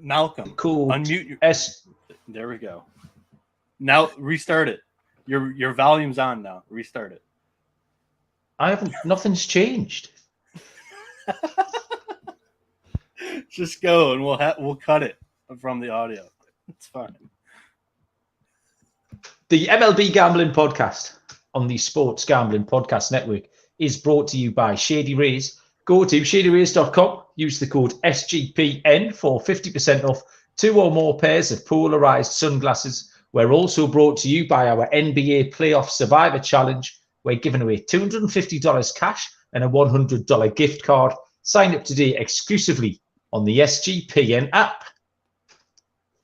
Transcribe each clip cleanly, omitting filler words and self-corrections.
Malcolm, Cool. unmute your There we go. Now restart it. Your volume's on now. Restart it. Nothing's changed. Just go and we'll cut it from the audio. It's fine. The MLB Gambling Podcast on the Sports Gambling Podcast Network is brought to you by Shady Rays. Go to shadyrays.com, use the code SGPN for 50% off 2 or more pairs of polarized sunglasses. We're also brought to you by our NBA Playoff Survivor Challenge. We're giving away $250 cash and a $100 gift card. Sign up today exclusively on the SGPN app.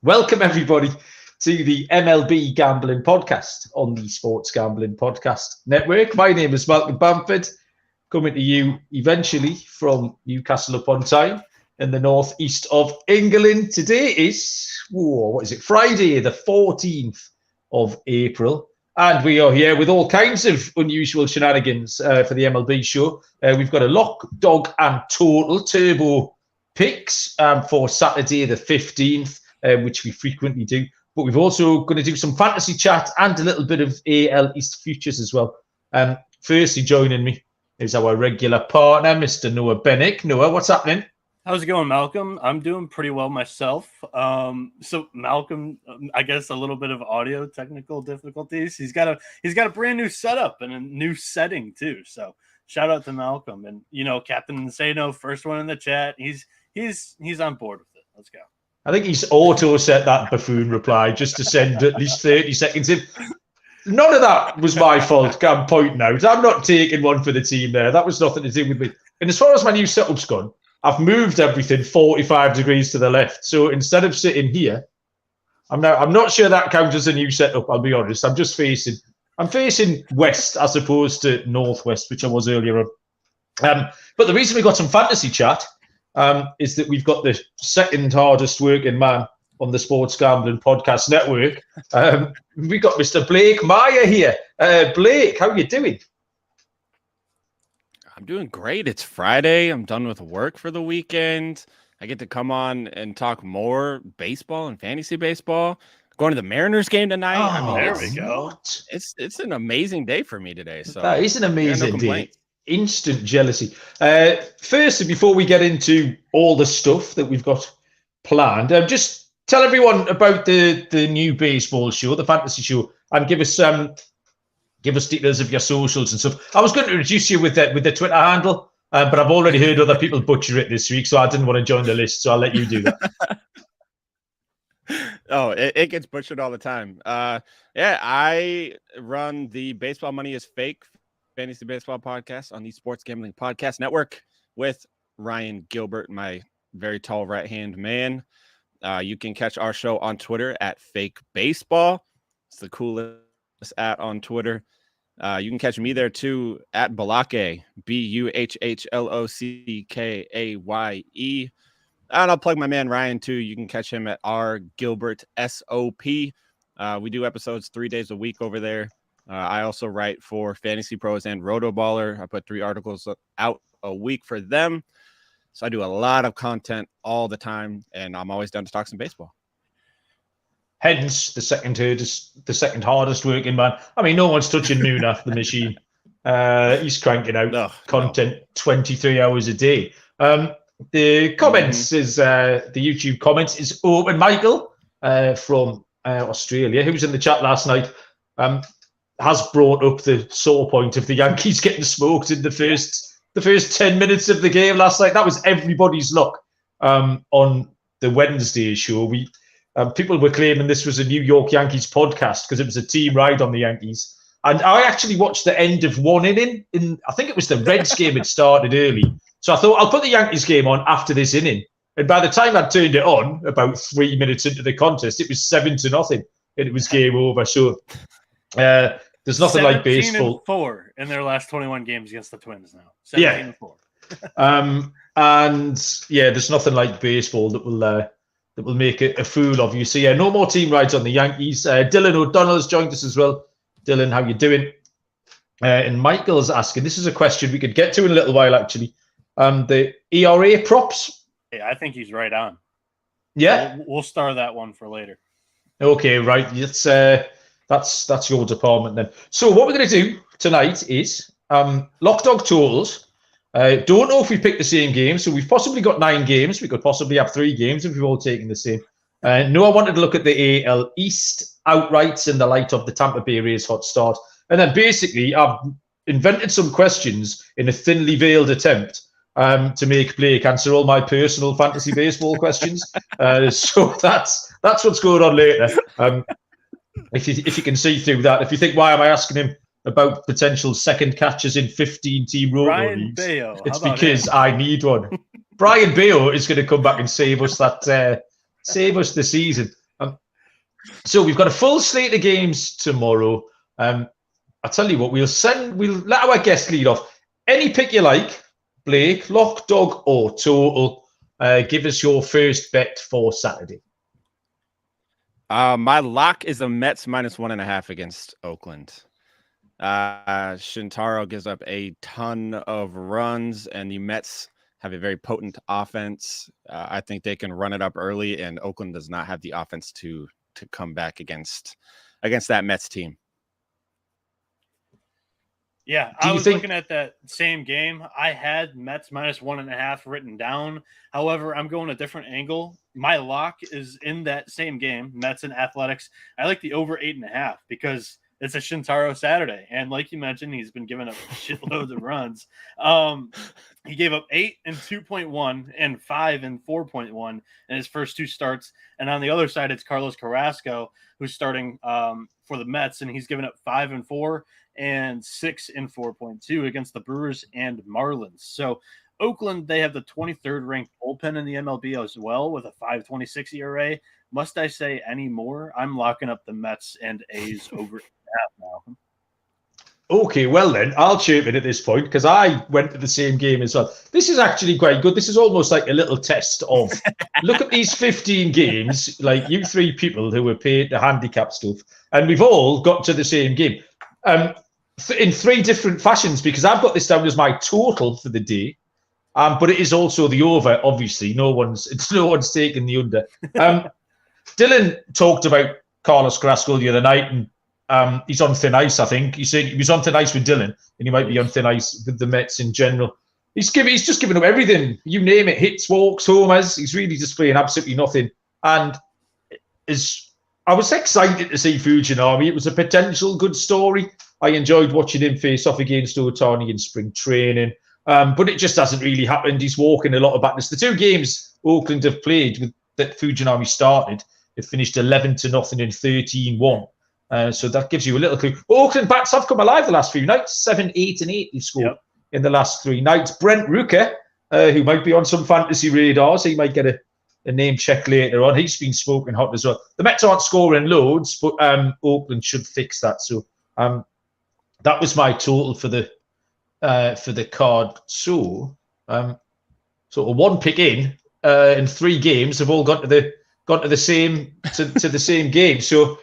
Welcome, everybody, to the MLB Gambling Podcast on the Sports Gambling Podcast Network. My name is Malcolm Bamford, coming to you eventually from Newcastle upon Tyne in the northeast of England. Today is, Friday, the 14th of April. And we are here with all kinds of unusual shenanigans for the MLB show. We've got a lock, dog, and total turbo picks for Saturday the 15th, which we frequently do. But we've also going to do some fantasy chat and a little bit of AL East futures as well. Firstly, joining me is our regular partner, Mr. Noah Bieniek. Noah, what's happening? How's it going, Malcolm? I'm doing pretty well myself. So Malcolm, I guess a little bit of audio technical difficulties. He's got a brand new setup and a new setting too. So shout out to Malcolm, and Captain Insano, first one in the chat. He's on board with it. Let's go. I think he's auto set that buffoon reply just to send at least 30 seconds in. None of that was my fault. I'm pointing out. I'm not taking one for the team there. That was nothing to do with me. And as far as my new setup's gone, I've moved everything 45 degrees to the left. So instead of sitting here, I'm not sure that counts as a new setup, I'll be honest. I'm facing west as opposed to northwest, which I was earlier on. But the reason we got some fantasy chat is that we've got the second hardest working man on the Sports Gambling Podcast Network. We got Mr. Blake Meyer here. Blake, how are you doing? I'm doing great. It's Friday. I'm done with work for the weekend. I get to come on and talk more baseball and fantasy baseball. Going to the Mariners game tonight. There we go. It's an amazing day for me today. So that is an amazing day. Instant jealousy. Firstly, before we get into all the stuff that we've got planned, just tell everyone about the new baseball show, the fantasy show, and give us details of your socials and stuff. I was going to introduce you with the Twitter handle, but I've already heard other people butcher it this week, so I didn't want to join the list, so I'll let you do that. Oh, it gets butchered all the time. I run the Baseball Money is Fake Fantasy Baseball podcast on the Sports Gambling Podcast Network with Ryan Gilbert, my very tall right-hand man. You can catch our show on Twitter at Fake Baseball. It's the coolest at on Twitter. You can catch me there too at Balake, BUHHLOCKAYE. And I'll plug my man Ryan too. You can catch him at R Gilbert SOP. We do episodes 3 days a week over there. I also write for Fantasy Pros and Rotoballer. I put 3 articles out a week for them. So I do a lot of content all the time, and I'm always down to talk some baseball. Hence the second hardest working man. I mean, no one's touching Nuna, the machine. He's cranking out content 23 hours a day. The comments is the YouTube comments is open. Michael from Australia, who was in the chat last night, has brought up the sore point of the Yankees getting smoked in the first 10 minutes of the game last night. That was everybody's luck on the Wednesday show. People were claiming this was a New York Yankees podcast because it was a team ride on the Yankees. And I actually watched the end of one inning. I think it was the Reds game. It started early. So I thought I'll put the Yankees game on after this inning. And by the time I turned it on, about 3 minutes into the contest, it was 7-0 and it was game over. So there's nothing like baseball. 17-4 in their last 21 games against the Twins now. 17-4. And yeah, there's nothing like baseball that will make a fool of you. So yeah, no more team rides on the Yankees. Dylan O'Donnell has joined us as well. Dylan, how you doing? And Michael's asking, this is a question we could get to in a little while, actually. The ERA props. Yeah, I think he's right on. Yeah. We'll star that one for later. Okay, right. It's that's your department then. So what we're going to do tonight is lock dog totals. Don't know if we picked the same game, so we've possibly got 9 games. We could possibly have 3 games if we've all taken the same. No, I wanted to look at the AL East outrights in the light of the Tampa Bay Rays hot start, and then basically I've invented some questions in a thinly veiled attempt to make Blake answer all my personal fantasy baseball questions. So that's what's going on later. If you can see through that, if you think, why am I asking him about potential second catches in 15-team roto leagues? Baio, It's because I need one. Brian Baio is going to come back and save us the season. So we've got a full slate of games tomorrow. I tell you what, we'll let our guest lead off. Any pick you like, Blake, lock, dog, or total. Give us your first bet for Saturday. My lock is the Mets -1.5 against Oakland. Shintaro gives up a ton of runs, and the Mets have a very potent offense. I think they can run it up early, and Oakland does not have the offense to come back against that Mets team. Yeah, I was looking at that same game. I had Mets -1.5 written down. However, I'm going a different angle. My lock is in that same game, Mets and Athletics. I like the over 8.5 because it's a Shintaro Saturday. And like you mentioned, he's been giving up shitloads of runs. He gave up 8 and 2.1 and 5 and 4.1 in his first 2 starts. And on the other side, it's Carlos Carrasco, who's starting for the Mets, and he's given up 5 and 4 and 6 and 4.2 against the Brewers and Marlins. So Oakland, they have the 23rd ranked bullpen in the MLB as well with a 5.26 ERA. Must I say any more? I'm locking up the Mets and A's over now. Okay, well then, I'll chirp in at this point because I went to the same game as well. This is actually quite good. This is almost like a little test of look at these 15 games, like you 3 people who were paid the handicap stuff, and we've all got to the same game in 3 different fashions because I've got this down as my total for the day, but it is also the over. Obviously, no one's taking the under. Dylan talked about Carlos Carrasco the other night, and he's on thin ice, I think. He said he was on thin ice with Dylan, and he might be on thin ice with the Mets in general. He's just giving up everything. You name it, hits, walks, homers. He's really displaying absolutely nothing. And I was excited to see Fujinami. It was a potential good story. I enjoyed watching him face off against Ohtani in spring training. But it just hasn't really happened. He's walking a lot of backness. The 2 games Oakland have played that Fujinami started, it finished 11-0 and 13-1. So that gives you a little clue. Oakland bats have come alive the last few nights. 7, 8, and 8 they've scored in the last 3 nights. Brent Rooker, who might be on some fantasy radars, he might get a name check later on. He's been smoking hot as well. The Mets aren't scoring loads, but Oakland should fix that. So that was my total for the card. So sort of 1 pick in 3 games have all gone to the same game. So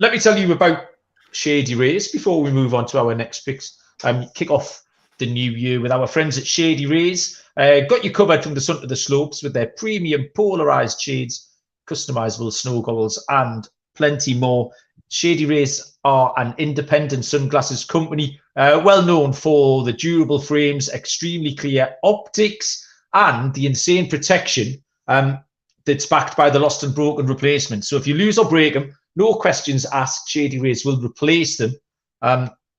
let me tell you about Shady Rays before we move on to our next picks. Kick off the new year with our friends at Shady Rays. Got you covered from the sun to the slopes with their premium polarized shades, customizable snow goggles, and plenty more. Shady Rays are an independent sunglasses company, well known for the durable frames, extremely clear optics, and the insane protection that's backed by the lost and broken replacement. So if you lose or break them, no questions asked, Shady Rays will replace them,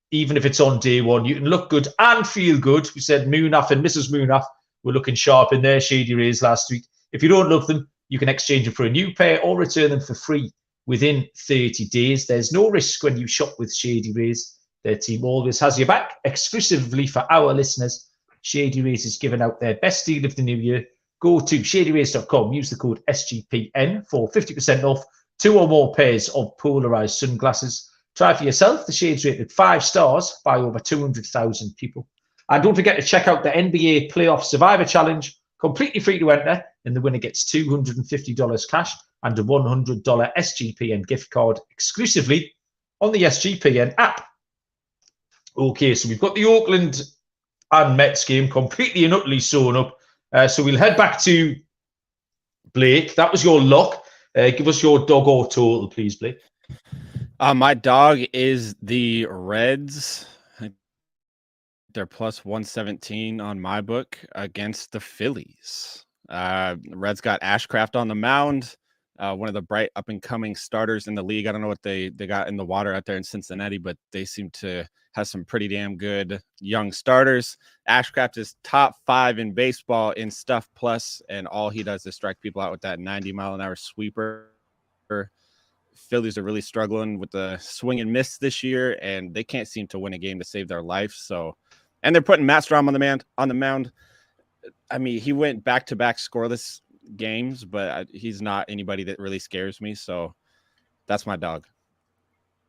even if it's on day 1. You can look good and feel good. We said Munaf and Mrs. Munaf were looking sharp in their Shady Rays last week. If you don't love them, you can exchange them for a new pair or return them for free within 30 days. There's no risk when you shop with Shady Rays. Their team always has your back. Exclusively for our listeners, Shady Rays is giving out their best deal of the new year. Go to shadyrays.com, use the code SGPN for 50% off 2 or more pairs of polarized sunglasses. Try for yourself. The shades rated 5 stars by over 200,000 people. And don't forget to check out the NBA Playoff Survivor Challenge, completely free to enter, and the winner gets $250 cash and a $100 SGPN gift card exclusively on the SGPN app. Okay, so we've got the Oakland and Mets game completely and utterly sewn up. So we'll head back to Blake. That was your lock. Give us your dog or total, please, Blake. My dog is the Reds. They're plus 117 on my book against the Phillies. Reds got Ashcraft on the mound, one of the bright up-and-coming starters in the league. I don't know what they got in the water out there in Cincinnati, but they seem to have some pretty damn good young starters. Ashcraft is top 5 in baseball in stuff plus, and all he does is strike people out with that 90-mile-an-hour sweeper. Phillies are really struggling with the swing and miss this year, and they can't seem to win a game to save their life. So, and they're putting Matt Strom on the mound. I mean, he went back-to-back scoreless games, but he's not anybody that really scares me. So that's my dog.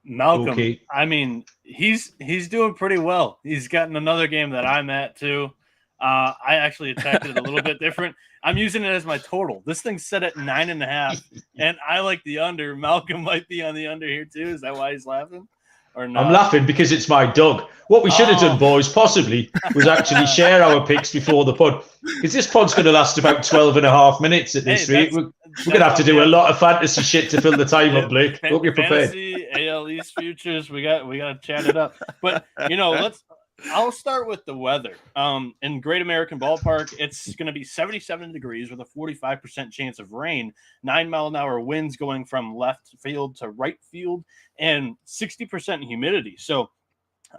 Malcolm, Okay. I mean, he's doing pretty well. He's gotten another game that I'm at too. I actually attacked it a little bit different. I'm using it as my total. This thing's set at 9.5, and I like the under. Malcolm might be on the under here too. Is that why he's laughing? Or not? I'm laughing because it's my dog. What we should have done, boys, possibly, was actually share our picks before the pod. Because this pod's going to last about 12 and a half minutes at this rate. We're going to have to do a lot of fantasy shit to fill the time up, Blake. Hope you're prepared. Fantasy, AL East futures, we got to chat it up. But, I'll start with the weather. In Great American Ballpark, it's going to be 77 degrees with a 45% chance of rain, 9-mile-an-hour winds going from left field to right field, and 60% humidity. So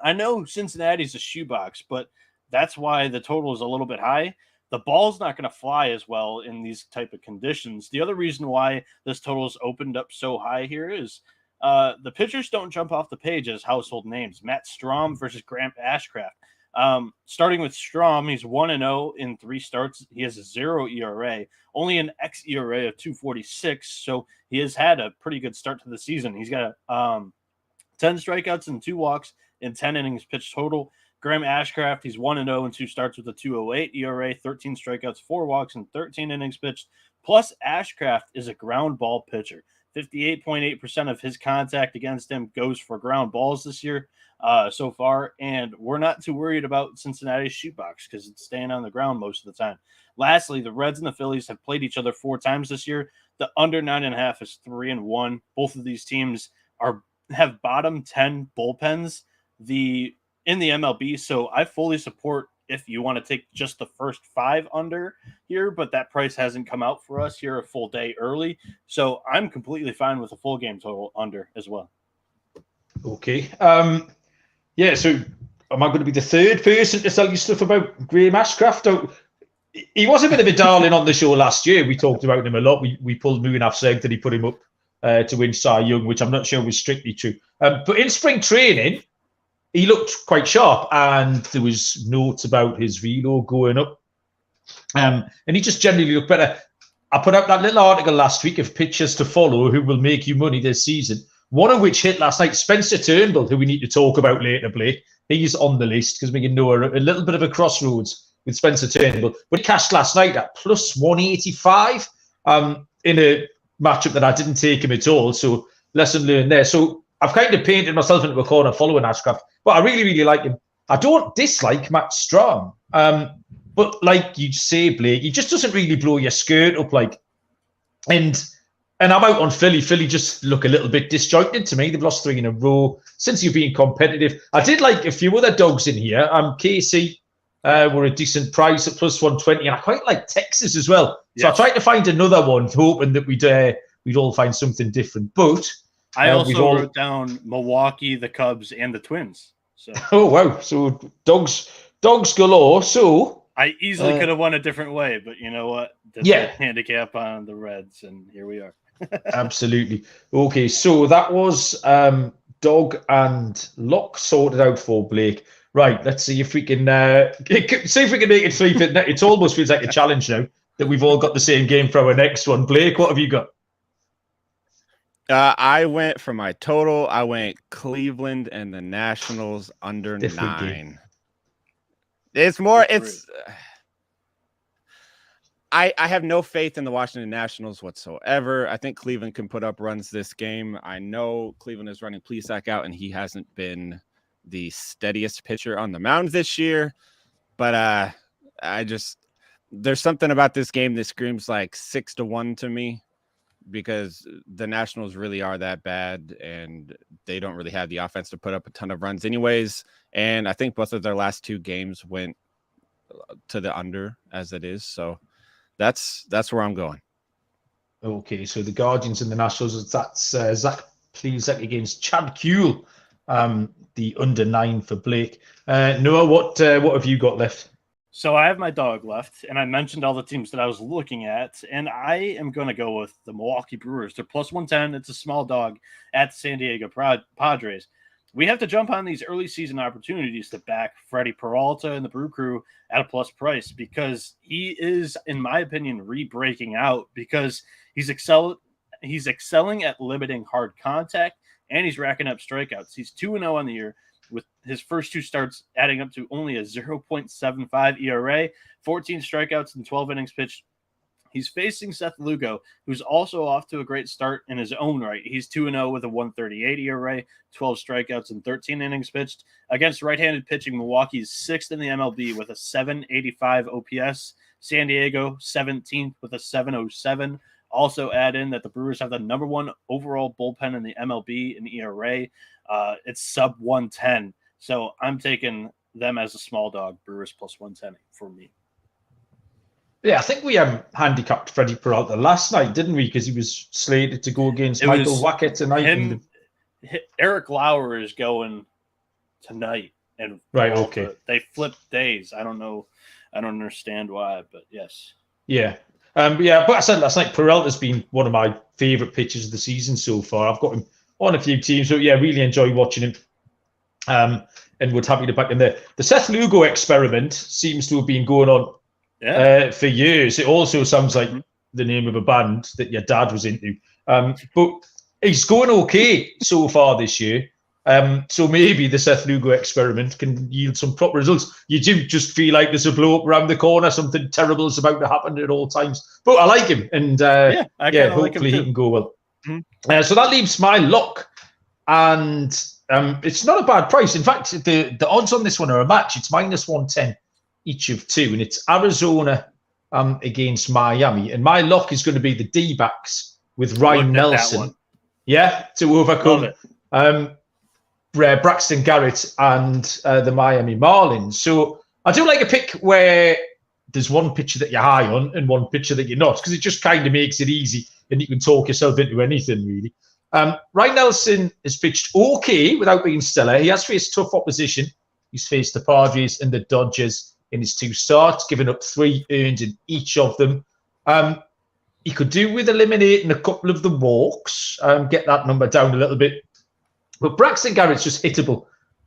I know Cincinnati's a shoebox, but that's why the total is a little bit high. The ball's not going to fly as well in these type of conditions. The other reason why this total is opened up so high here is the pitchers don't jump off the page as household names. Matt Strom versus Grant Ashcraft. Starting with Strom, he's 1-0 in 3 starts. He has a 0 ERA, only an xERA of 2.46. So he has had a pretty good start to the season. He's got 10 strikeouts and 2 walks in 10 innings pitched total. Graham Ashcraft, he's 1-0 in 2 starts with a 2.08 ERA, 13 strikeouts, 4 walks, and 13 innings pitched. Plus, Ashcraft is a ground ball pitcher. 58.8% of his contact against him goes for ground balls this year so far, and we're not too worried about Cincinnati's shootbox because it's staying on the ground most of the time. Lastly, the Reds and the Phillies have played each other 4 times this year. The under 9.5 is 3-1. Both of these teams have bottom 10 bullpens in the MLB, so I fully support if you want to take just the first 5 under here, but that price hasn't come out for us here a full day early. So I'm completely fine with a full game total under as well. Okay. Yeah, so am I going to be the third person to tell you stuff about Graham Ashcraft? He was a bit of a darling on the show last year. We talked about him a lot. We pulled Moonaf's leg that he put him up to win Cy Young, which I'm not sure was strictly true. But in spring training, he looked quite sharp, and there was notes about his velo going up. And he just generally looked better. I put out that little article last week of pitchers to follow who will make you money this season, one of which hit last night. Spencer Turnbull, who we need to talk about later, Blake. He's on the list because we can know a little bit of a crossroads with Spencer Turnbull. But he cashed last night at plus 185 in a matchup that I didn't take him at all. So lesson learned there. So I've kind of painted myself into a corner following Ashcraft. But I really, really like him. I don't dislike Matt Strom. But like you say, Blake, he just doesn't really blow your skirt up. And I'm out on Philly. Philly just look a little bit disjointed to me. They've lost 3 in a row since you've been competitive. I did like a few other dogs in here. Casey were a decent price at plus 120. And I quite like Texas as well. So I tried to find another one, hoping that we'd all find something different. But I also wrote down Milwaukee, the Cubs, and the Twins. So. Oh, wow. So dogs galore. So I easily could have won a different way, but you know what? Did the handicap on the Reds, and here we are. Absolutely. Okay, so that was dog and lock sorted out for Blake. Right, let's see if we can make it sleep. It almost feels like a challenge now that we've all got the same game for our next one. Blake, what have you got? I went for my total. I went Cleveland and the Nationals under Different 9. game. It's more. I have no faith in the Washington Nationals whatsoever. I think Cleveland can put up runs this game. I know Cleveland is running Plesac out, and he hasn't been the steadiest pitcher on the mound this year. But there's something about this game that screams like 6-1 to me, because the Nationals really are that bad, and they don't really have the offense to put up a ton of runs anyways. And I think both of their last 2 games went to the under as it is. So that's where I'm going. Okay, so the Guardians and the Nationals, that's Zach Plesac against Chad Kuehl, the under 9 for Blake. Noah, what have you got left? So I have my dog left, and I mentioned all the teams that I was looking at, and I am going to go with the Milwaukee Brewers. They're plus 110. It's a small dog at the San Diego Padres. We have to jump on these early season opportunities to back Freddie Peralta and the Brew Crew at a plus price, because he is, in my opinion, re-breaking out, because he's excelling at limiting hard contact, and he's racking up strikeouts. He's 2-0 on the year, with his first 2 starts adding up to only a 0.75 ERA, 14 strikeouts and 12 innings pitched. He's facing Seth Lugo, who's also off to a great start in his own right. He's 2-0 with a 1.38 ERA, 12 strikeouts and 13 innings pitched. Against right-handed pitching, Milwaukee is 6th in the MLB with a 785 OPS. San Diego, 17th with a 707. Also add in that the Brewers have the number 1 overall bullpen in the MLB in ERA. It's sub 110. So I'm taking them as a small dog, Brewers plus 110 for me. Yeah, I think we handicapped Freddie Peralta last night, didn't we? Because he was slated to go against Michael Wackett tonight. Eric Lauer is going tonight. And right, okay. They flipped days. I don't know. I don't understand why, but yes. Yeah. But I said last night, Peralta's been one of my favourite pitchers of the season so far. I've got him on a few teams, so yeah, really enjoy watching him. And would happy to back him there. The Seth Lugo experiment seems to have been going on for years. It also sounds like the name of a band that your dad was into. But he's going okay so far this year. So maybe the Seth Lugo experiment can yield some proper results. You do just feel like there's a blow up around the corner. Something terrible is about to happen at all times. But I like him. And hopefully he can go well. Mm-hmm. So that leaves my lock. And it's not a bad price. In fact, the odds on this one are a match. It's minus 110 each of 2. And it's Arizona against Miami. And my lock is going to be the D-backs with Ryan Nelson. Yeah, to overcome Braxton Garrett and the Miami Marlins. So I do like a pick where there's one pitcher that you're high on and one pitcher that you're not, because it just kind of makes it easy and you can talk yourself into anything, really. Ryan Nelson has pitched okay without being stellar. He has faced tough opposition. He's faced the Padres and the Dodgers in his 2 starts, giving up 3 earned in each of them. He could do with eliminating a couple of the walks, get that number down a little bit. But Braxton Garrett's just hittable.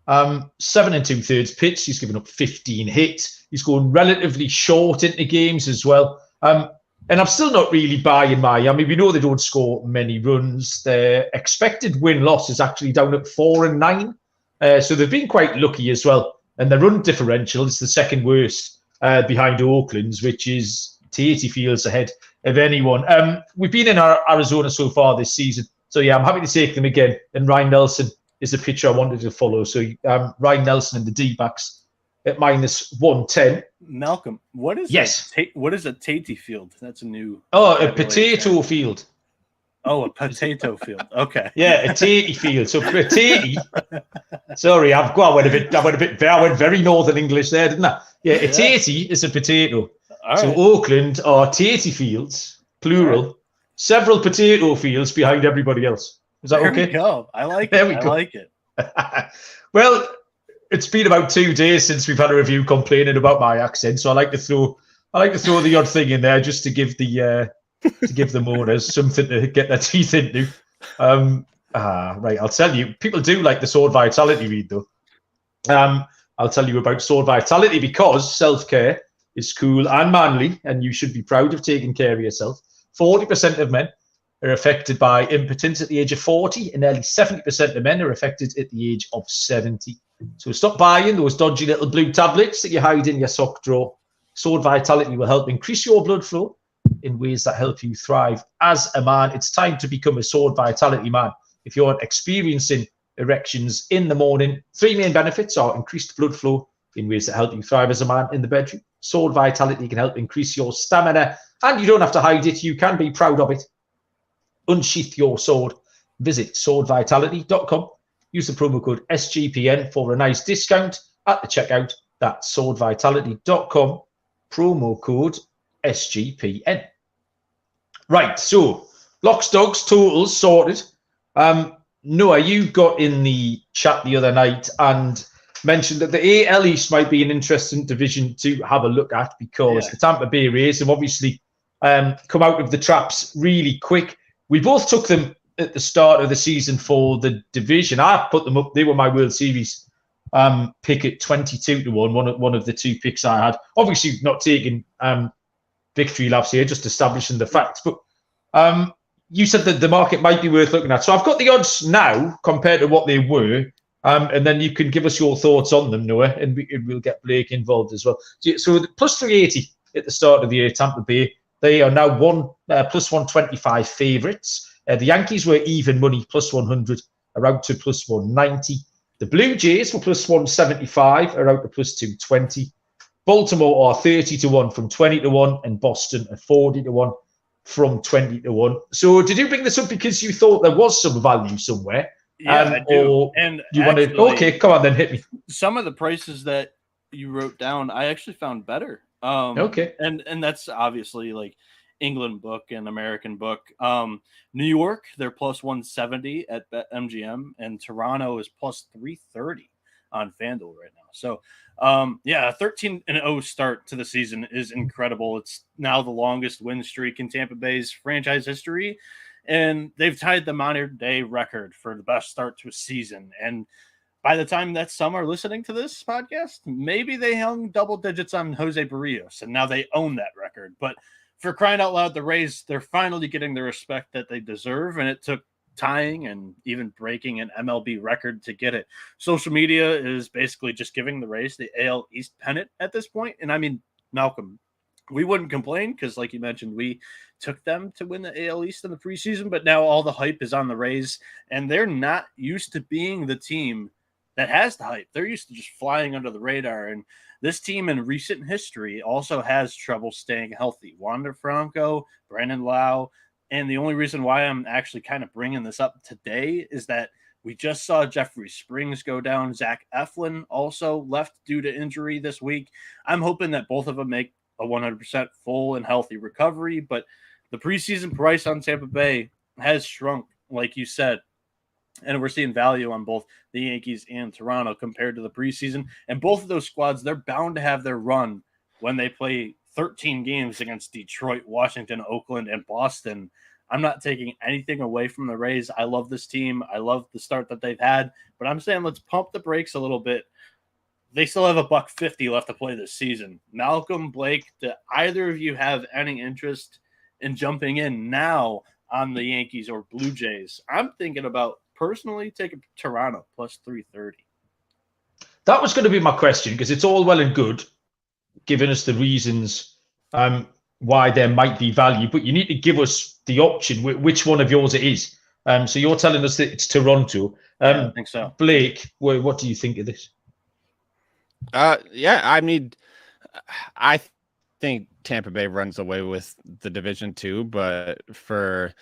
7 2/3 pitch. He's given up 15 hits. He's going relatively short into games as well. And I'm still not really buying Miami. We know they don't score many runs. Their expected win-loss is actually down at 4-9. So they've been quite lucky as well. And their run differential is the second worst behind Oakland's, which is 80 fields ahead of anyone. We've been in Arizona so far this season. So, yeah, I'm happy to take them again. And Ryan Nelson is the pitcher I wanted to follow. So, Ryan Nelson and the D-backs at minus 110. Malcolm, what is what is a Tatey field? That's a new... Oh, a potato field. Oh, a potato field. Okay. Yeah, a Tatey field. So, for a Tatey... Sorry, I went very northern English there, didn't I? Yeah, a Tatey is a potato. So, Oakland are Tatey fields, plural. Right. Several potato fields behind everybody else. Is that okay? There we go. I like it. I like it. Well, it's been about 2 days since we've had a review complaining about my accent, so I like to throw the odd thing in there just to give the owners something to get their teeth into. Right, I'll tell you, people do like the Sword Vitality read though. I'll tell you about Sword Vitality because self-care is cool and manly, and you should be proud of taking care of yourself. 40% of men are affected by impotence at the age of 40, and nearly 70% of men are affected at the age of 70. So stop buying those dodgy little blue tablets that you hide in your sock drawer. Sword Vitality will help increase your blood flow in ways that help you thrive as a man. It's time to become a Sword Vitality man. If you're experiencing erections in the morning, 3 main benefits are increased blood flow, in ways that help you thrive as a man in the bedroom. Sword Vitality can help increase your stamina, and you don't have to hide it. You can be proud of it. Unsheath your sword. Visit swordvitality.com. Use the promo code SGPN for a nice discount at the checkout. That's swordvitality.com. Promo code SGPN. Right, so locks, dogs, totals sorted. Noah, you got in the chat the other night and mentioned that the AL East might be an interesting division to have a look at because the Tampa Bay Rays have obviously come out of the traps really quick. We both took them at the start of the season for the division. I put them up. They were my World Series pick at 22-1, one of the two picks I had. Obviously not taking victory laps here, just establishing the facts. But you said that the market might be worth looking at. So I've got the odds now compared to what they were. And then you can give us your thoughts on them, Noah, and we'll get Blake involved as well. So plus 380 at the start of the year, Tampa Bay. They are now plus 125 favourites. The Yankees were even money, plus 100, are out to plus 190. The Blue Jays were plus 175, are out to plus 220. Baltimore are 30-1 from 20-1, and Boston are 40-1 from 20-1. So did you bring this up because you thought there was some value somewhere? Yeah, I do. Or and you actually, wanted, okay, come on then, hit me. Some of the prices that you wrote down, I actually found better. Okay. And that's obviously like England book and American book. New York, they're plus 170 at MGM, and Toronto is plus 330 on FanDuel right now. So, a 13-0 start to the season is incredible. It's now the longest win streak in Tampa Bay's franchise history, and they've tied the modern day record for the best start to a season. And by the time that some are listening to this podcast, maybe they hung double digits on Jose Barrios, and now they own that record. But for crying out loud, the Rays, they're finally getting the respect that they deserve, and it took tying and even breaking an MLB record to get it. Social media is basically just giving the Rays the AL East pennant at this point. And I mean, Malcolm, we wouldn't complain because, like you mentioned, we took them to win the AL East in the preseason, but now all the hype is on the Rays, and they're not used to being the team that has the hype. They're used to just flying under the radar. And this team in recent history also has trouble staying healthy. Wander Franco, Brandon Lau, and the only reason why I'm actually kind of bringing this up today is that we just saw Jeffrey Springs go down. Zach Eflin also left due to injury this week. I'm hoping that both of them make a 100% full and healthy recovery, but the preseason price on Tampa Bay has shrunk, like you said, and we're seeing value on both the Yankees and Toronto compared to the preseason. And both of those squads, they're bound to have their run when they play 13 games against Detroit, Washington, Oakland, and Boston. I'm not taking anything away from the Rays. I love this team. I love the start that they've had, but I'm saying let's pump the brakes a little bit. They still have $150 left to play this season. Malcolm, Blake, do either of you have any interest in jumping in now on the Yankees or Blue Jays? I'm thinking about personally taking Toronto plus 330. That was going to be my question because it's all well and good giving us the reasons why there might be value, but you need to give us the option which one of yours it is. So you're telling us that it's Toronto. I think so. Blake, what do you think of this? I mean, I think Tampa Bay runs away with the division too, but for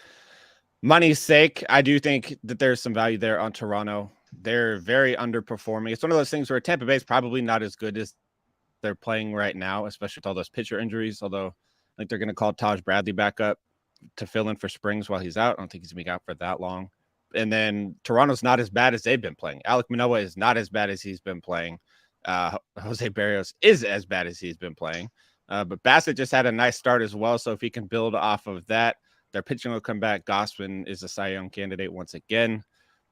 money's sake, I do think that there's some value there on Toronto. They're very underperforming. It's one of those things where Tampa Bay is probably not as good as they're playing right now, especially with all those pitcher injuries. Although I think they're going to call Taj Bradley back up to fill in for Springs while he's out. I don't think he's going to be out for that long. And then Toronto's not as bad as they've been playing. Alek Manoah is not as bad as he's been playing. Jose Barrios is as bad as he's been playing. But Bassett just had a nice start as well. So if he can build off of that, their pitching will come back. Gossman is a Cy Young candidate once again.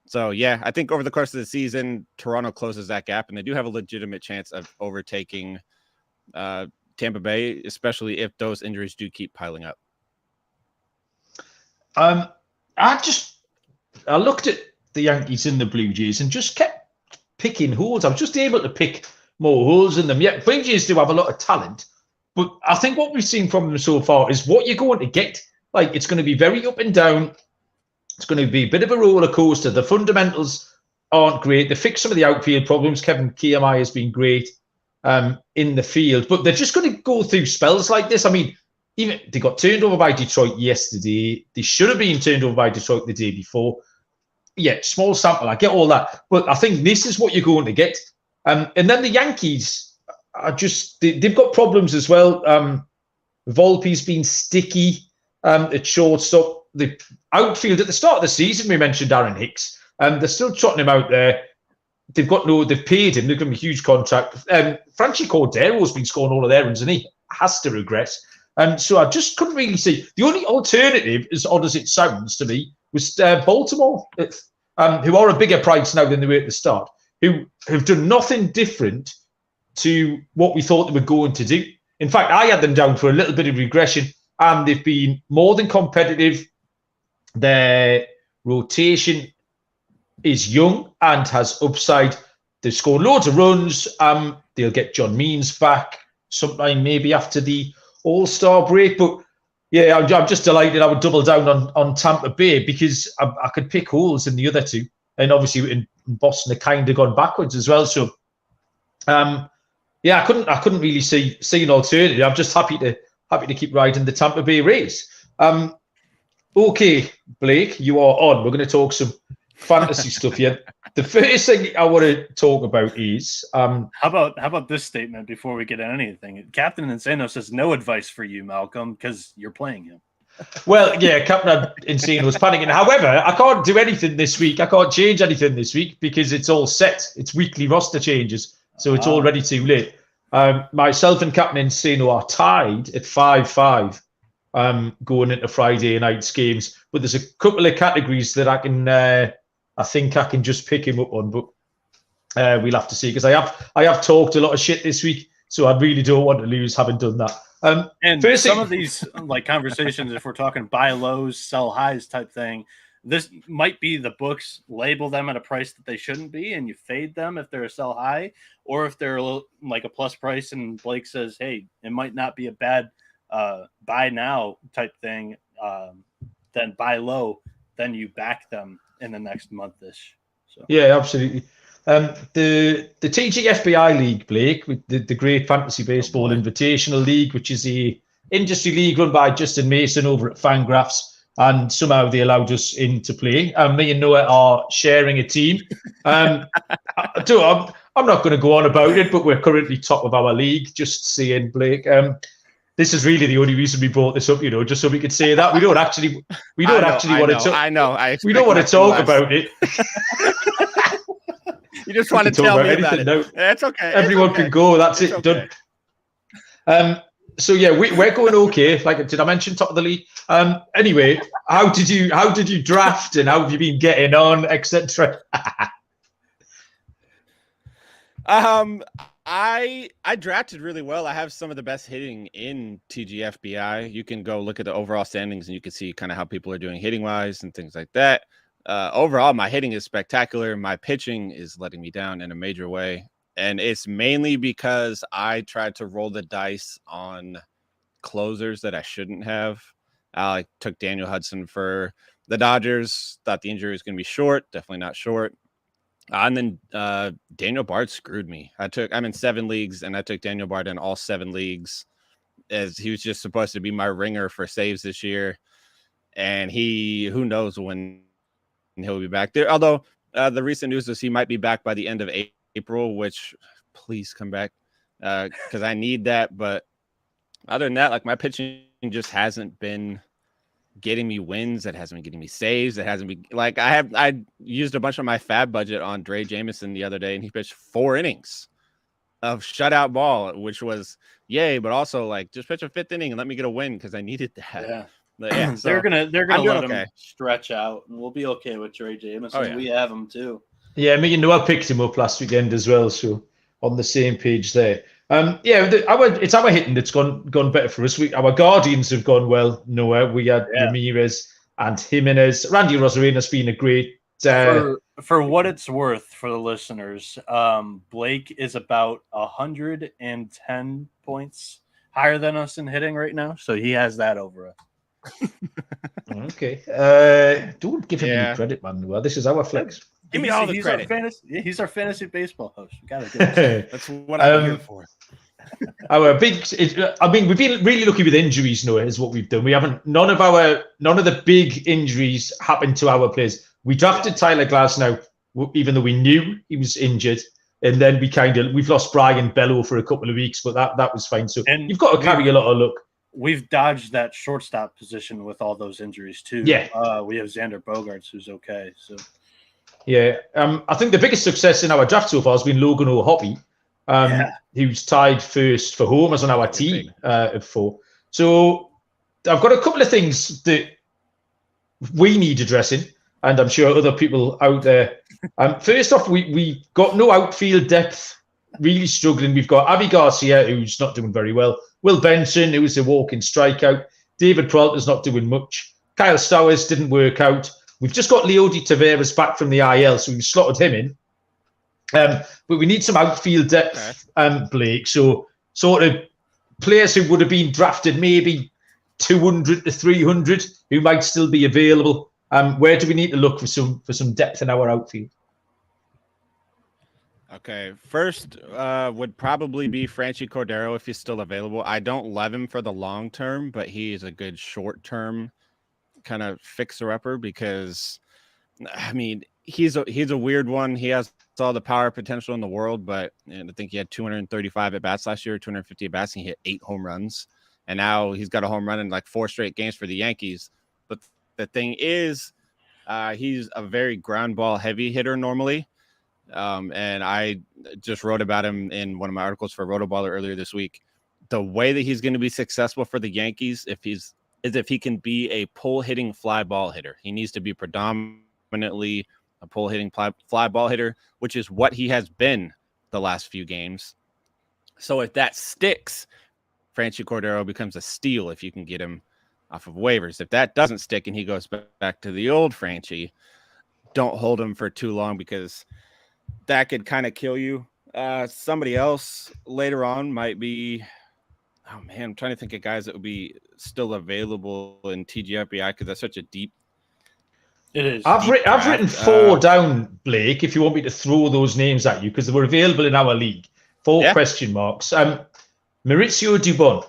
So, yeah, I think over the course of the season, Toronto closes that gap, and they do have a legitimate chance of overtaking Tampa Bay, especially if those injuries do keep piling up. I looked at the Yankees and the Blue Jays and just kept picking holes. I was just able to pick more holes in them. Yeah, Blue Jays do have a lot of talent, but I think what we've seen from them so far is what you're going to get. Like, it's going to be very up and down. It's going to be a bit of a roller coaster. The fundamentals aren't great. They fixed some of the outfield problems. Kevin Kiermaier has been great. in the field. But they're just going to go through spells like this. I mean, even they got turned over by Detroit yesterday. They should have been turned over by Detroit the day before. Yeah, small sample. I get all that. But I think this is what you're going to get. And then the Yankees are just, they've got problems as well. Volpe's been sticky at shortstop. The outfield at the start of the season, we mentioned Aaron Hicks. They're still trotting him out there. They've paid him. They've given him a huge contract. Franchi Cordero's been scoring all of their runs, and he has to regress. And so I just couldn't really see. The only alternative, as odd as it sounds to me, was Baltimore, who are a bigger price now than they were at the start, who have done nothing different to what we thought they were going to do. In fact, I had them down for a little bit of regression, and they've been more than competitive. Their rotation is young and has upside. They've scored loads of runs. They'll get John Means back sometime maybe after the All-Star break. But yeah, I'm just delighted I would double down on Tampa Bay because I could pick holes in the other two. And obviously in Boston, they kind of gone backwards as well. So yeah, I couldn't really see an alternative. I'm just happy to keep riding the Tampa Bay Rays. Okay, Blake, you are on. We're going to talk some fantasy stuff here. The first thing I want to talk about is how about this statement before we get into anything? Captain Insano says no advice for you, Malcolm, because you're playing him. Well, yeah, Captain Insano was panicking. However, I can't do anything this week. I can't change anything this week because it's all set. It's weekly roster changes, so it's already too late. Myself and Captain Insano are tied at 5-5 going into Friday night's games, but there's a couple of categories that I think I can just pick him up on, but we'll have to see because I have talked a lot of shit this week, so I really don't want to lose having done that. And some of these like conversations, if we're talking buy lows, sell highs type thing, this might be the books label them at a price that they shouldn't be, and you fade them if they're a sell high, or if they're like a plus price, and Blake says, hey, it might not be a bad buy now type thing, then buy low, then you back them in the next month-ish. So yeah, absolutely. The TGFBI League, Blake, with the Great Fantasy Baseball Invitational League, which is the industry league run by Justin Mason over at Fangraphs, and somehow they allowed us in to play. Me and Noah are sharing a team. I'm not going to go on about it, but we're currently top of our league. Just saying, Blake. This is really the only reason we brought this up, just so we could say that we don't actually want to talk about it. You just want to tell me about it. No. That's okay. Everyone can go. That's it. Okay. Done. So yeah, we're going okay. Like, did I mention top of the league? Anyway, how did you draft and how have you been getting on, etc.? I drafted really well. I have some of the best hitting in TGFBI. You can go look at the overall standings and you can see kind of how people are doing hitting wise and things like that. Overall, my hitting is spectacular. My pitching is letting me down in a major way. And it's mainly because I tried to roll the dice on closers that I shouldn't have. I took Daniel Hudson for the Dodgers. Thought the injury was going to be short. Definitely not short. And then Daniel Bard screwed me. I'm in 7 leagues, and I took Daniel Bard in all 7 leagues as he was just supposed to be my ringer for saves this year. And who knows when he'll be back there. Although the recent news is he might be back by the end of April, which please come back because I need that. But other than that, like my pitching just hasn't been getting me wins. It hasn't been getting me saves. It hasn't been like I used a bunch of my fab budget on Dre Jameson the other day, and he pitched 4 innings of shutout ball, which was yay, but also like just pitch a 5th inning and let me get a win because I needed that. Yeah. But yeah, so they're gonna let him stretch out, and we'll be okay with Dre Jameson. Oh, yeah. We have him too. Yeah, me and Noah picked him up last weekend as well, so on the same page there. It's our hitting that's gone better for us. Our Guardians have gone well. Noah, we had Ramirez and Jimenez. Randy Rosarina's been a great. For what it's worth for the listeners, Blake is about 110 points higher than us in hitting right now, so he has that over us. Okay. Don't give him any credit, man. Well, this is our flex. Give me all the he's credit. He's our fantasy baseball host. We gotta give him That's what I'm here for. We've been really lucky with injuries, Noah, is what we've done. We haven't none of the big injuries happened to our players. We drafted Tyler Glasnow, even though we knew he was injured, and then we've lost Brian Bello for a couple of weeks, but that was fine. So you've got to carry a lot of luck. We've dodged that shortstop position with all those injuries too. Yeah. We have Xander Bogaerts, who's okay. So yeah, I think the biggest success in our draft so far has been Logan O'Hoppe, who's tied first for homers on our team of 4. So I've got a couple of things that we need addressing, and I'm sure other people out there. First off, we got no outfield depth, really struggling. We've got Avi Garcia, who's not doing very well. Will Benson, who is a walking strikeout. David Peralta's not doing much. Kyle Stowers didn't work out. We've just got Leody Taveras back from the IL, so we've slotted him in. But we need some outfield depth, Blake. So sort of players who would have been drafted maybe 200 to 300 who might still be available. Where do we need to look for some depth in our outfield? Okay, first would probably be Franchy Cordero if he's still available. I don't love him for the long term, but he is a good short term kind of fixer-upper because, I mean, he's a weird one. He has all the power potential in the world, but I think he had 235 at bats last year, 250 at bats, and he hit 8 home runs. And now he's got a home run in like 4 straight games for the Yankees. But the thing is, he's a very ground ball heavy hitter normally. And I just wrote about him in one of my articles for Rotoballer earlier this week. The way that he's going to be successful for the Yankees, if he can be a pull hitting fly ball hitter. He needs to be predominantly a pull hitting fly ball hitter, which is what he has been the last few games. So if that sticks, Franchy Cordero becomes a steal if you can get him off of waivers. If that doesn't stick and he goes back to the old Franchy, don't hold him for too long because that could kind of kill you. Somebody else later on might be, oh man, I'm trying to think of guys that would be still available in TGFBI because that's such a deep. It is. I've written 4 down, Blake, if you want me to throw those names at you because they were available in our league. 4 question marks. Mauricio Dubon.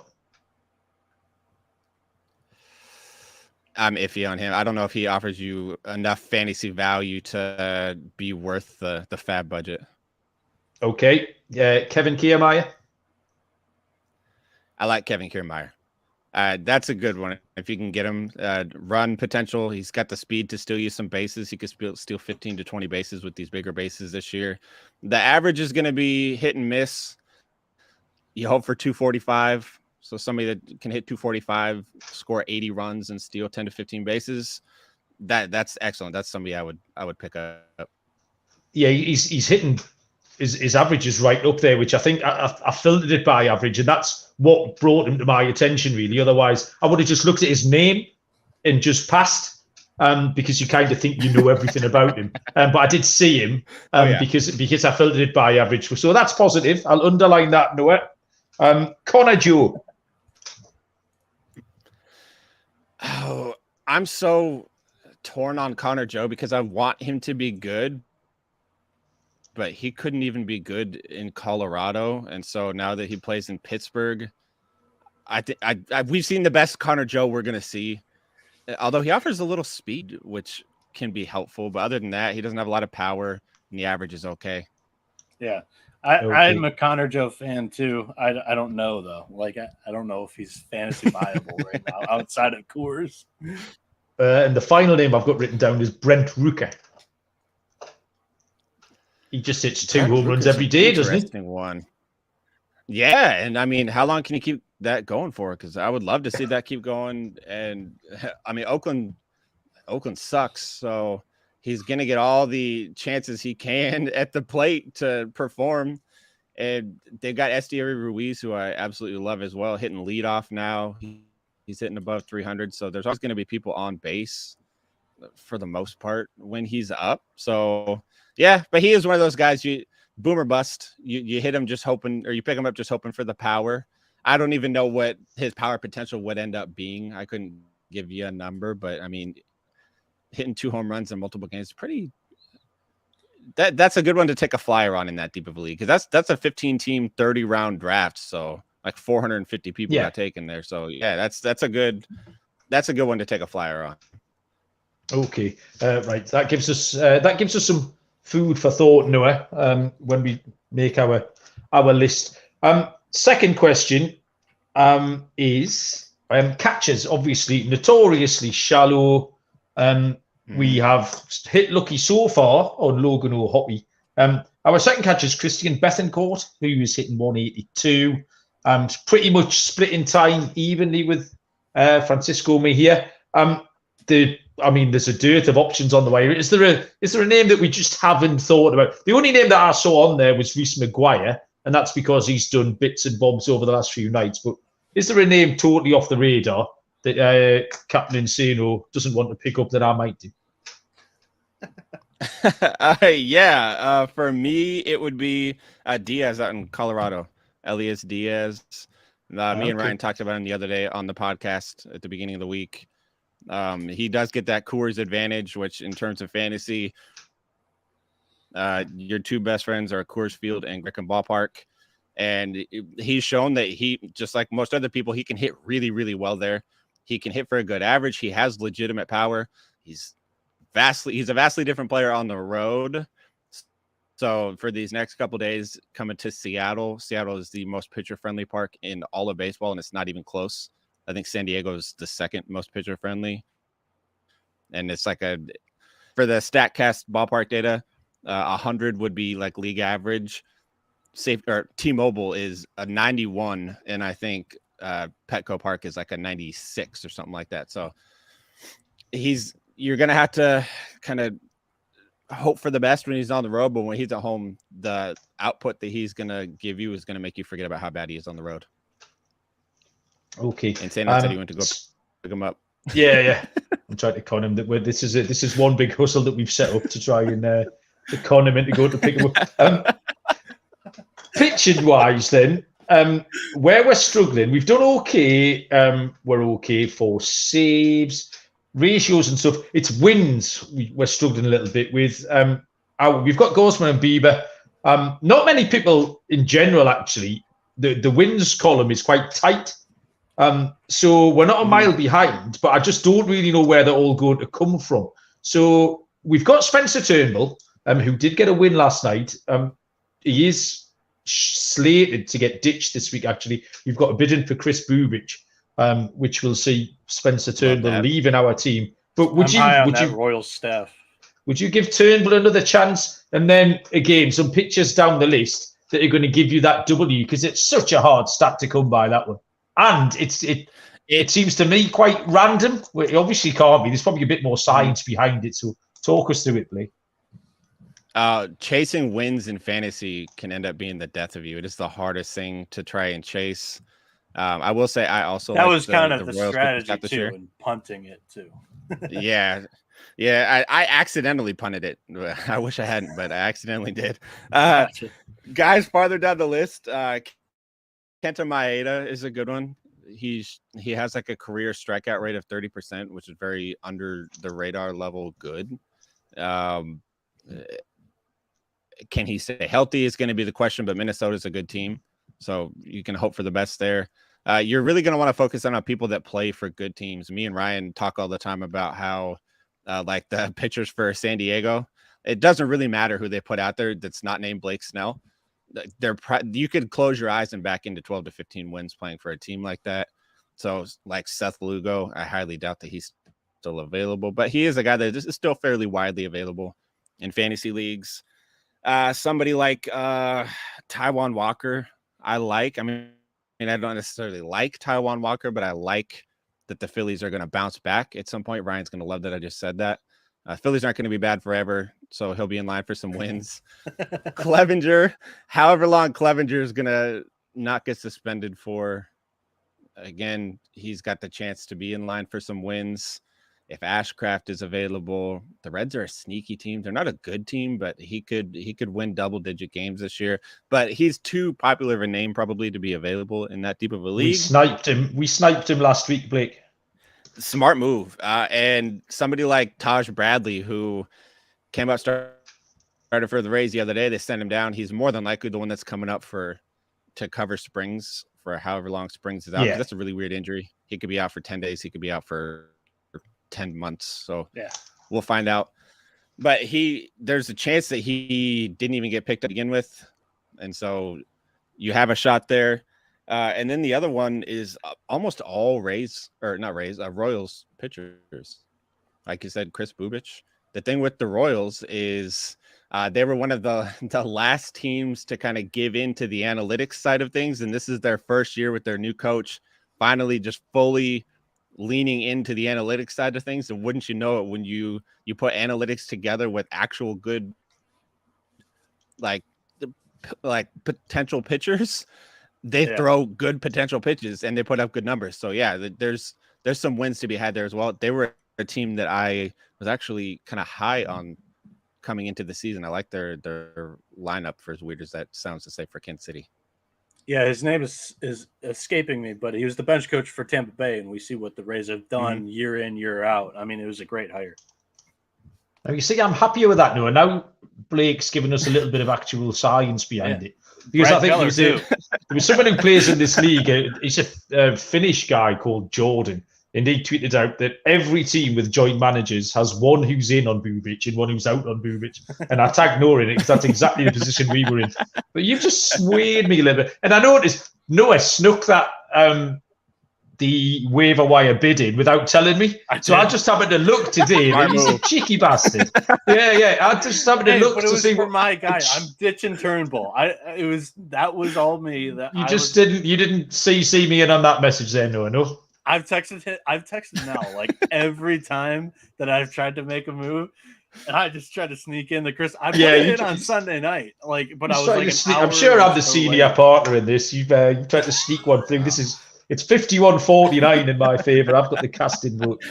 I'm iffy on him. I don't know if he offers you enough fantasy value to be worth the fab budget. Okay. Kevin Kiermaier. I like Kevin Kiermaier. That's a good one. If you can get him run potential, he's got the speed to steal you some bases. He could steal 15 to 20 bases with these bigger bases this year. The average is going to be hit and miss. You hope for 245. So somebody that can hit 245, score 80 runs, and steal 10 to 15 bases, that's excellent. That's somebody I would pick up. Yeah, he's hitting his average is right up there, which I think I filtered it by average, and that's what brought him to my attention, really. Otherwise, I would have just looked at his name and just passed, because you kind of think you know everything about him. But I did see him because I filtered it by average. So that's positive. I'll underline that, Noah. Connor Joe. Oh, I'm so torn on Connor Joe because I want him to be good, but he couldn't even be good in Colorado. And so now that he plays in Pittsburgh, we've seen the best Connor Joe we're going to see, although he offers a little speed, which can be helpful. But other than that, he doesn't have a lot of power and the average is okay. Yeah. I'm a Connor Joe fan too. I don't know though. Like I don't know if he's fantasy viable right now outside of Coors. And the final name I've got written down is Brent Rooker. He just hits 2 home runs every day, doesn't he? Interesting one. Yeah, and I mean, how long can you keep that going for? Because I would love to see that keep going. And I mean, Oakland sucks, so he's going to get all the chances he can at the plate to perform. And they've got Esteury Ruiz, who I absolutely love as well, hitting leadoff now. He's hitting above 300. So there's always going to be people on base for the most part when he's up. So, yeah, but he is one of those guys, you boom or bust. You hit him just hoping, or you pick him up just hoping for the power. I don't even know what his power potential would end up being. I couldn't give you a number, but I mean, hitting 2 home runs in multiple games, pretty that's a good one to take a flyer on in that deep of a league, because that's a 15-team 30-round draft. So like 450 people got taken there. So yeah, that's a good one to take a flyer on. Okay, right. That gives us some food for thought, Noah. When we make our list. Second question is catchers. Obviously, notoriously shallow. We have hit lucky so far on Logan O'Hoppe. Our second catcher is Christian Bethencourt, who is hitting 182. Pretty much splitting time evenly with Francisco Mejia. There's a dearth of options on the way. Is there a name that we just haven't thought about? The only name that I saw on there was Reese McGuire, and that's because he's done bits and bobs over the last few nights. But is there a name totally off the radar that Captain Insano doesn't want to pick up that I might do? For me, it would be Diaz out in Colorado. Elias Diaz. Me and Ryan talked about him the other day on the podcast at the beginning of the week. He does get that Coors advantage, which in terms of fantasy, your two best friends are Coors Field and Grickham Ballpark. And he's shown that he, just like most other people, he can hit really, really well there. He can hit for a good average. He has legitimate power. He's a vastly different player on the road. So for these next couple of days coming to Seattle is the most pitcher-friendly park in all of baseball, and it's not even close. I think San Diego is the second most pitcher friendly. And it's like for the StatCast ballpark data, 100 would be like league average. T-Mobile is a 91. And I think Petco Park is like a 96 or something like that. So you're going to have to kind of hope for the best when he's on the road. But when he's at home, the output that he's going to give you is going to make you forget about how bad he is on the road. Okay. And Sanders said he went to go pick him up. Yeah. I'm trying to con him that this is one big hustle that we've set up to try and to con him into going to pick him up. Pitching wise, then, where we're struggling, we've done okay. We're okay for saves, ratios, and stuff. It's wins we're struggling a little bit with. We've got Gosman and Bieber. Not many people in general, actually. The wins column is quite tight. So we're not a mile behind, but I just don't really know where they're all going to come from. So we've got Spencer Turnbull, who did get a win last night. He is slated to get ditched this week, actually. We've got a bid in for Chris Bubich, which will see Spencer Turnbull leaving our team. But would you Royals staff? Would you give Turnbull another chance? And then again, some pitchers down the list that are going to give you that W, because it's such a hard stat to come by, that one. And it seems to me quite random. Well, it obviously can't be. There's probably a bit more science behind it. So talk us through it, Blake. Chasing wins in fantasy can end up being the death of you. It is the hardest thing to try and chase. I will say I also that was kind of the strategy too, and punting it too. Yeah. I accidentally punted it. I wish I hadn't, but I accidentally did. Guys farther down the list, Kenta Maeda is a good one. He has like a career strikeout rate of 30%, which is very under the radar level good. Can he stay healthy is going to be the question, but Minnesota's a good team, so you can hope for the best there. You're really going to want to focus on people that play for good teams. Me and Ryan talk all the time about how like the pitchers for San Diego, it doesn't really matter who they put out there that's not named Blake Snell. You could close your eyes and back into 12 to 15 wins playing for a team like that. So like Seth Lugo, I highly doubt that he's still available, but he is a guy that is still fairly widely available in fantasy leagues. Somebody like Taijuan Walker, I like. I mean, I don't necessarily like Taijuan Walker, but I like that the Phillies are going to bounce back at some point. Ryan's going to love that I just said that. Phillies aren't going to be bad forever, so he'll be in line for some wins. Clevenger, however long Clevenger is going to not get suspended for, again, he's got the chance to be in line for some wins. If Ashcraft is available, the Reds are a sneaky team. They're not a good team, but he could win double-digit games this year. But he's too popular of a name probably to be available in that deep of a league. We sniped him last week, Blake. Smart move. And somebody like Taj Bradley, who came out starting started for the Rays the other day. They sent him down. He's more than likely the one that's coming up to cover Springs for however long Springs is out. Yeah. That's a really weird injury. He could be out for 10 days. He could be out for 10 months. So Yeah, we'll find out. But there's a chance that he didn't even get picked up to begin with. And so you have a shot there. And then the other one is almost all Royals pitchers. Like you said, Chris Bubich. The thing with the Royals is they were one of the last teams to kind of give in to the analytics side of things. And this is their first year with their new coach, finally just fully leaning into the analytics side of things. And wouldn't you know it, when you put analytics together with actual good, like potential pitchers, they throw good potential pitches and they put up good numbers. So yeah, there's some wins to be had there as well. They were a team that I was actually kind of high on coming into the season. I like their lineup, for as weird as that sounds to say, for Kansas City. Yeah, his name is escaping me, but he was the bench coach for Tampa Bay, and we see what the Rays have done year in, year out. I mean, it was a great hire. Now, you see, I'm happier with that, Noah. Now Blake's given us a little bit of actual science behind it. Because Brad I think Keller, there was someone who plays in this league. He's a Finnish guy called Jordan. And he tweeted out that every team with joint managers has one who's in on Bubich and one who's out on Bubich. And I tagged Noah in it because that's exactly the position we were in. But you've just swayed me a little bit. And I noticed Noah snuck that the waiver wire bid in without telling me. I just happened to look today. And he's a cheeky bastard. Yeah. I just happened to look to see what my guy. I'm ditching Turnbull. That was all me. You didn't CC me in on that message there, Noah. No. I've texted Mel like every time that I've tried to make a move, and I just tried to sneak in the Chris. I put it in on Sunday night, but I was like, I'm sure I'm the senior partner in this. You've tried to sneak one through. It's 51-49 in my favor. I've got the casting vote.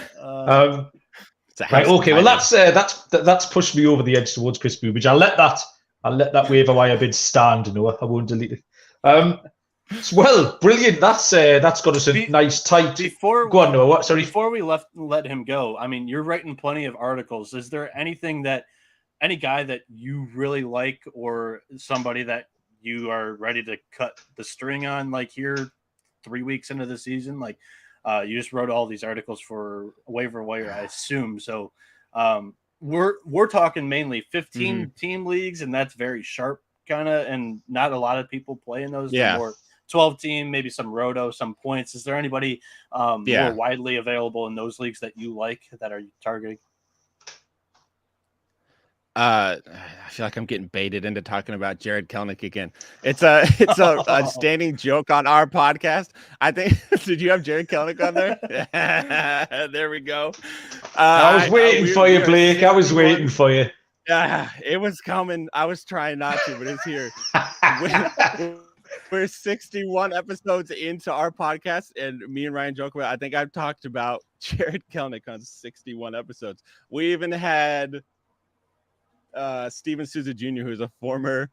Right, okay. Well, that's pushed me over the edge towards Chris Bubich. I'll let that waiver wire bid stand. No, I won't delete it. Well, brilliant. That's got us a nice tight. Go on, Noah. What? Sorry. Before we let him go, I mean, you're writing plenty of articles. Is there any guy that you really like, or somebody that you are ready to cut the string on, like here 3 weeks into the season? Like, you just wrote all these articles for waiver wire, I assume. So, we're talking mainly 15 team leagues, and that's very sharp kind of, and not a lot of people play in those. Yeah. More 12 team, maybe some roto, some points. Is there anybody more widely available in those leagues that you like, that are you targeting? I feel like I'm getting baited into talking about Jared Kelenic again. It's a standing joke on our podcast. I think. Did you have Jared Kelenic on there? There we go. I was waiting for you, Blake. I was waiting for you. It was coming. I was trying not to, but it's here. We're 61 episodes into our podcast, and me and Ryan joke about, I think I've talked about Jared Kelenic on 61 episodes. We even had Steven Souza Jr., who's a former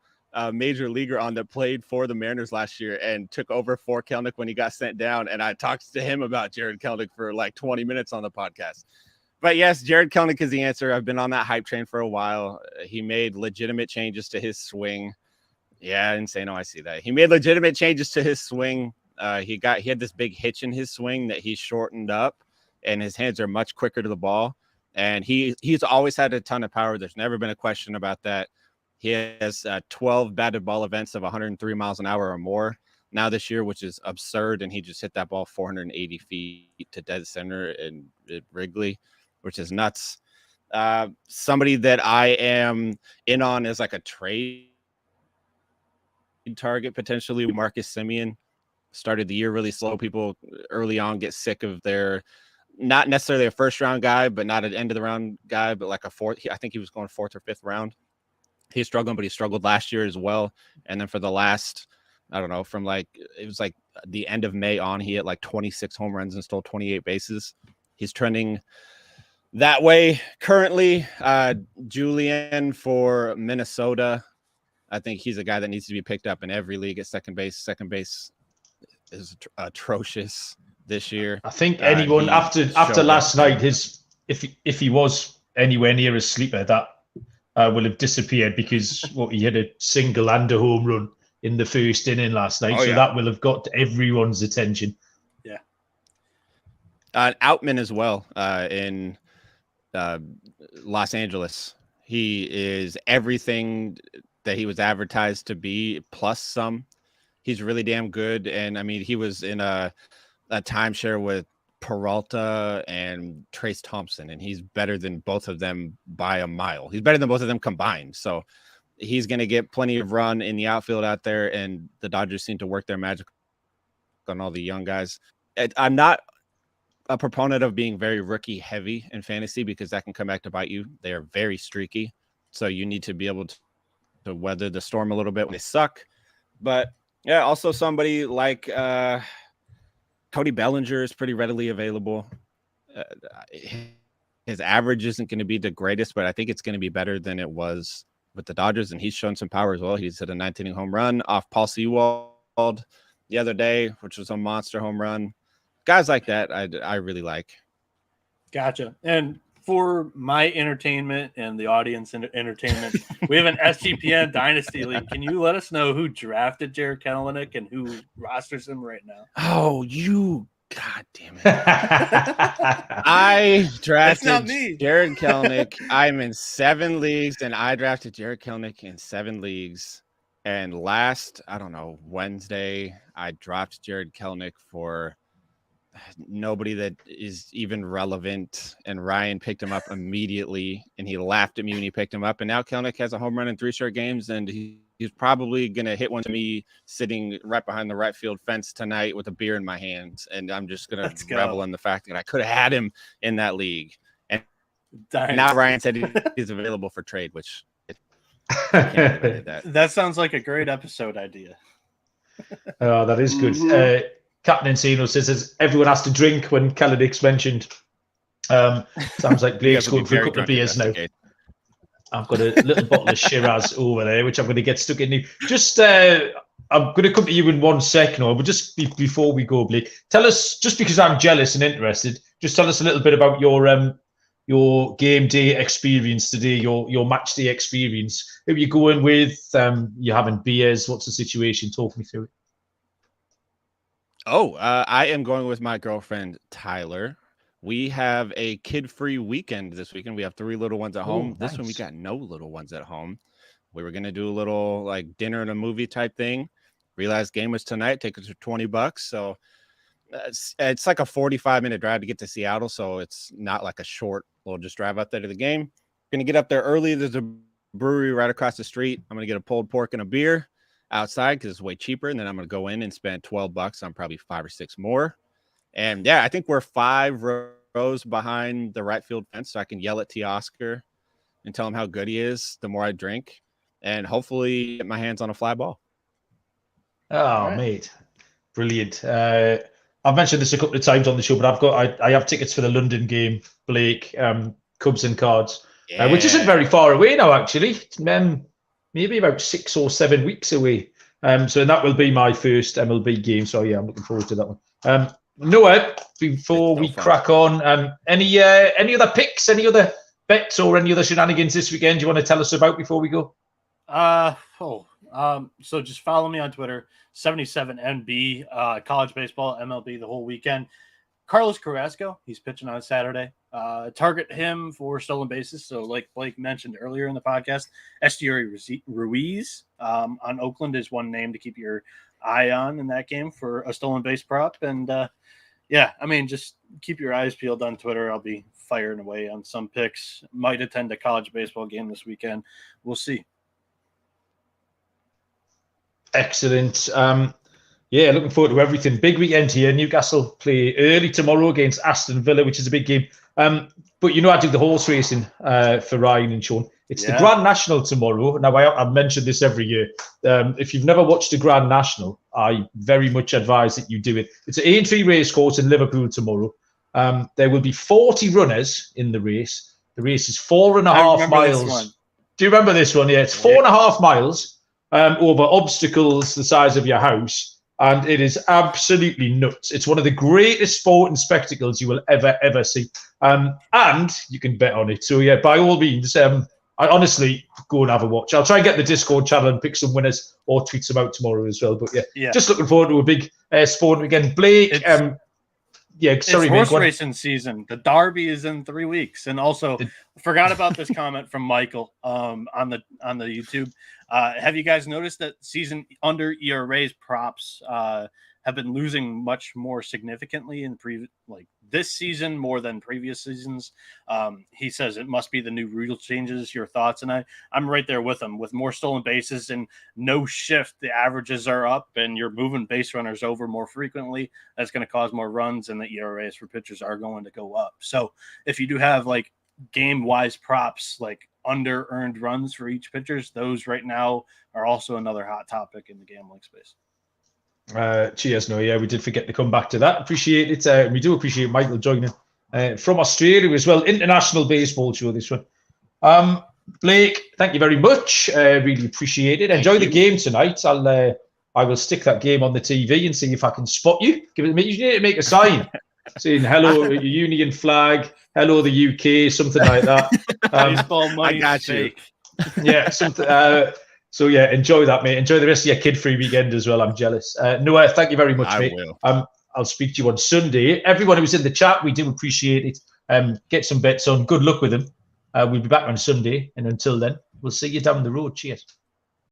major leaguer on that played for the Mariners last year and took over for Kelenic when he got sent down. And I talked to him about Jared Kelenic for like 20 minutes on the podcast. But yes, Jared Kelenic is the answer. I've been on that hype train for a while. He made legitimate changes to his swing. Yeah, Insano, I see that. He made legitimate changes to his swing. He had this big hitch in his swing that he shortened up, and his hands are much quicker to the ball. And he's always had a ton of power. There's never been a question about that. He has 12 batted ball events of 103 miles an hour or more now this year, which is absurd. And he just hit that ball 480 feet to dead center in Wrigley, which is nuts. Somebody that I am in on is like a trade target potentially. Marcus Semien started the year really slow. People early on get sick of their, not necessarily a first round guy, but not an end of the round guy, but like a fourth. I think he was going 4th or 5th round. He's struggling, but he struggled last year as well. And then for the last, I don't know, from like, it was like the end of May on, he hit like 26 home runs and stole 28 bases. He's trending that way currently. Julian for Minnesota, I think he's a guy that needs to be picked up in every league at second base. Second base is atrocious this year. I think anyone after last night, if he was anywhere near a sleeper, will have disappeared because he had a single and a home run in the first inning last night. That will have got everyone's attention. Yeah. Outman as well in Los Angeles. He is everything that he was advertised to be, plus some. He's really damn good. And I mean, he was in a timeshare with Peralta and Trace Thompson, and he's better than both of them by a mile. He's better than both of them combined. So he's going to get plenty of run in the outfield out there, and the Dodgers seem to work their magic on all the young guys. I'm not a proponent of being very rookie heavy in fantasy because that can come back to bite you. They are very streaky. So you need to be able to weather the storm a little bit when they suck. But yeah, also somebody like Cody Bellinger is pretty readily available. His average isn't going to be the greatest, but I think it's going to be better than it was with the Dodgers. And he's shown some power as well. He's hit a 19-inning home run off Paul Sewald the other day, which was a monster home run. Guys like that, I really like. Gotcha. And for my entertainment and the audience entertainment, we have an SGPN Dynasty League. Can you let us know who drafted Jared Kelenic and who rosters him right now? Oh, God damn it. I drafted Jared Kelenic. I'm in 7 leagues, and I drafted Jared Kelenic in 7 leagues. And last, Wednesday, I dropped Jared Kelenic for nobody that is even relevant, and Ryan picked him up immediately, and he laughed at me when he picked him up. And now Kelenic has a home run in 3 straight games, and he's probably gonna hit one to me sitting right behind the right field fence tonight with a beer in my hands, and I'm just gonna revel in the fact that I could have had him in that league. And now Ryan said he's available for trade, which that sounds like a great episode idea. Oh, that is good. Mm-hmm. Captain Encino says everyone has to drink when Kelenic's mentioned. Sounds like Blake's going for a couple of beers now. I've got a little bottle of Shiraz over there, which I'm going to get stuck in. Just, I'm going to come to you in 1 second, but just before we go, Blake, tell us, just because I'm jealous and interested, just tell us a little bit about your game day experience today, your match day experience. Who are you going with? You having beers? What's the situation? Talk me through it. I am going with my girlfriend, Tyler. We have a kid-free weekend this weekend. We have 3 little ones at home. Nice. This one, we got no little ones at home. We were going to do a little like dinner and a movie type thing. Realized game was tonight. Take us for $20. So it's like a 45-minute drive to get to Seattle. So it's not like a short, we'll just drive up there to the game. Going to get up there early. There's a brewery right across the street. I'm going to get a pulled pork and a beer outside because it's way cheaper, and then I'm going to go in and spend $12 on probably 5 or 6 more. And yeah, I think we're 5 rows behind the right field fence, so I can yell at Teoscar and tell him how good he is the more I drink, and hopefully get my hands on a fly ball. Oh, right. Mate, brilliant. I've mentioned this a couple of times on the show, but I have tickets for the London game, Blake, Cubs and Cards, which isn't very far away now, actually. Maybe about 6 or 7 weeks away. So that will be my first MLB game. So yeah, I'm looking forward to that one. Noah, before we crack on, any other picks, any other bets, or any other shenanigans this weekend you want to tell us about before we go? So just follow me on Twitter, 77NB, college baseball, MLB the whole weekend. Carlos Carrasco, he's pitching on Saturday. Target him for stolen bases. So like Blake mentioned earlier in the podcast, Esteury Ruiz on Oakland is one name to keep your eye on in that game for a stolen base prop. And just keep your eyes peeled on Twitter. I'll be firing away on some picks. Might attend a college baseball game this weekend. We'll see. Excellent. Looking forward to everything. Big weekend here. Newcastle play early tomorrow against Aston Villa, which is a big game. But I do the horse racing for Ryan and Sean. It's the Grand National tomorrow. Now, I've mentioned this every year. If you've never watched the Grand National, I very much advise that you do it. It's an Aintree racecourse in Liverpool tomorrow. There will be 40 runners in the race. The race is 4.5 miles. Do you remember this one? Yeah, it's 4.5 miles over obstacles the size of your house. And it is absolutely nuts. It's one of the greatest sporting spectacles you will ever see. And you can bet on it. So, yeah, by all means, I I honestly go and have a watch. I'll try and get the Discord channel and pick some winners or tweet them out tomorrow as well. But yeah. Just looking forward to a big sporting weekend. Blake, sorry, it's horse racing season. The Derby is in 3 weeks, and also forgot about this comment from Michael on the YouTube. Have you guys noticed that season under ERAs props have been losing much more significantly in this season more than previous seasons? He says it must be the new rule changes. Your thoughts? And I'm right there with him. With more stolen bases and no shift, the averages are up, and you're moving base runners over more frequently. That's going to cause more runs, and the ERAs for pitchers are going to go up. So if you do have like game-wise props, like under earned runs for each pitchers, those right now are also another hot topic in the gambling space. Cheers. No, yeah, we did forget to come back to that. Appreciate it. We do appreciate Michael joining from Australia as well. International baseball show, this one. Blake, thank you very much. Really appreciate it. Enjoy the game tonight. I will stick that game on the TV and see if I can spot you. You need to make a sign saying hello, Union flag, hello the UK, something like that. Baseball money. I got you. Yeah, something. So yeah, enjoy that, mate. Enjoy the rest of your kid-free weekend as well. I'm jealous. Noah, thank you very much, mate. I'll speak to you on Sunday. Everyone who's in the chat, we do appreciate it. Get some bets on. Good luck with them. We'll be back on Sunday, and until then, we'll see you down the road. Cheers.